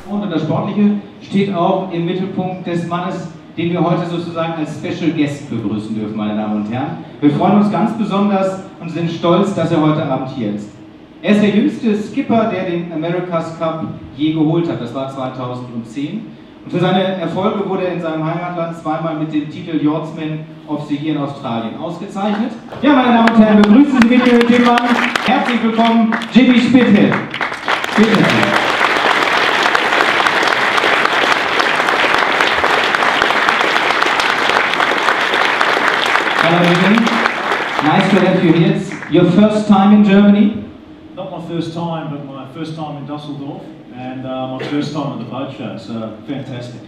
Und das Sportliche steht auch im Mittelpunkt des Mannes, den wir heute sozusagen als Special Guest begrüßen dürfen, meine Damen und Herren. Wir freuen uns ganz besonders und sind stolz, dass er heute Abend hier ist. Er ist der jüngste Skipper, der den America's Cup je geholt hat. Das war 2010. Und für seine Erfolge wurde er in seinem Heimatland zweimal mit dem Titel Yachtsman of the Year in Australien ausgezeichnet. Ja, meine Damen und Herren, begrüßen Sie mit dem Mann. Herzlich willkommen, Jimmy Spithill. Bitte schön. Hello again. Nice to have you here. It's your first time in Germany? Not my first time, but my first time in Düsseldorf and my first time at the boat show, so fantastic.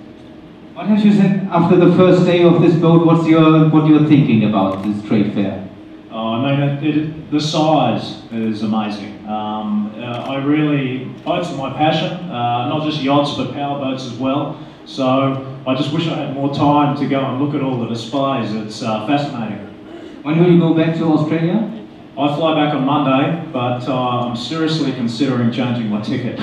What have you said after the first day of this boat? What you're thinking about this trade fair? I mean, the size is amazing. Boats are my passion, not just yachts but power boats as well. So I just wish I had more time to go and look at all the displays. It's fascinating. When will you go back to Australia? I fly back on Monday, but I'm seriously considering changing my ticket.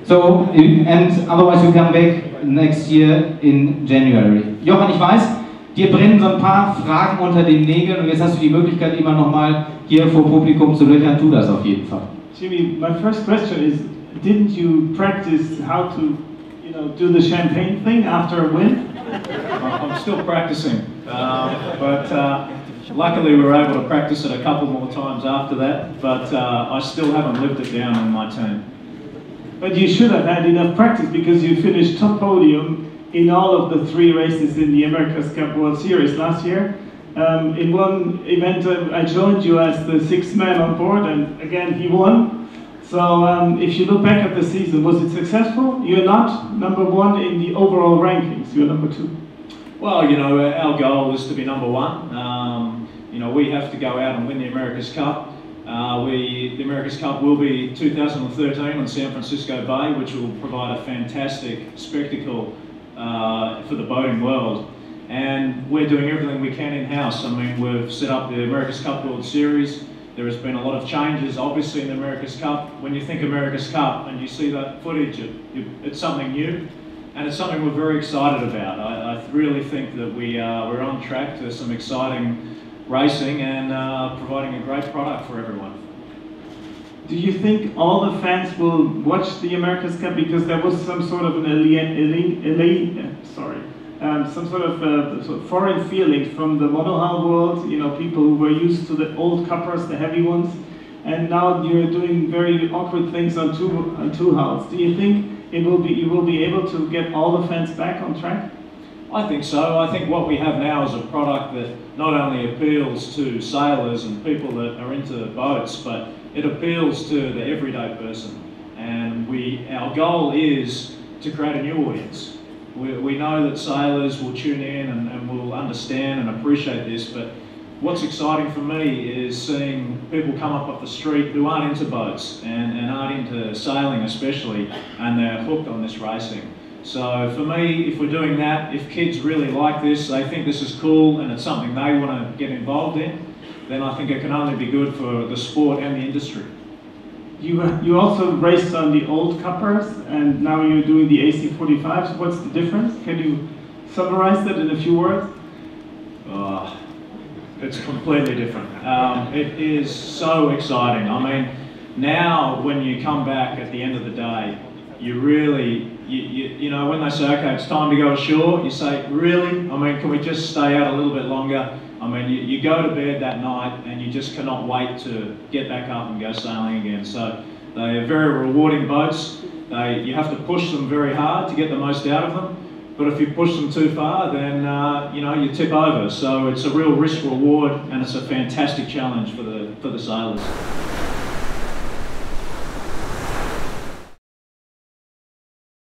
So, and otherwise you come back next year in January. Jochen, ich weiß, dir brennen so ein paar Fragen unter den Nägeln und jetzt hast du die Möglichkeit, immer noch mal hier vor Publikum zu löchern. Tu das auf jeden Fall. Jimmy, my first question is, didn't you practice how to, do the champagne thing after a win? I'm still practicing, but luckily we were able to practice it a couple more times after that, but I still haven't lived it down in my team. But you should have had enough practice because you finished top podium in all of the 3 races in the America's Cup World Series last year. In one event I joined you as the 6th man on board and again he won. So if you look back at the season, was it successful? You're not number 1 in the overall rankings, you're number 2. Well, our goal is to be number 1. We have to go out and win the America's Cup. The America's Cup will be 2013 on San Francisco Bay, which will provide a fantastic spectacle for the boating world. And we're doing everything we can in-house. I mean, we've set up the America's Cup World Series. There has been a lot of changes, obviously, in the America's Cup. When you think America's Cup and you see that footage, it's something new, and it's something we're very excited about. I really think that we're on track to some exciting racing and providing a great product for everyone. Do you think all the fans will watch the America's Cup because there was some sort of some sort of foreign feeling from the monohull world? People who were used to the old cuppers, the heavy ones, and now you're doing very awkward things on two hulls. Do you think you will be able to get all the fans back on track? I think so. I think what we have now is a product that not only appeals to sailors and people that are into boats, but it appeals to the everyday person. And our goal is to create a new audience. We know that sailors will tune in and will understand and appreciate this, but what's exciting for me is seeing people come up off the street who aren't into boats and aren't into sailing especially, and they're hooked on this racing. So for me, if we're doing that, if kids really like this, they think this is cool and it's something they want to get involved in, then I think it can only be good for the sport and the industry. You also raced on the old cuppers and now you're doing the AC45s. What's the difference? Can you summarize that in a few words? It's completely different. It is so exciting. I mean, now when you come back at the end of the day, you really, when they say, okay, it's time to go ashore, you say, really? I mean, can we just stay out a little bit longer? I mean, you go to bed that night and you just cannot wait to get back up and go sailing again. So they are very rewarding boats. You have to push them very hard to get the most out of them. But if you push them too far, then you tip over. So it's a real risk reward, and it's a fantastic challenge for the sailors.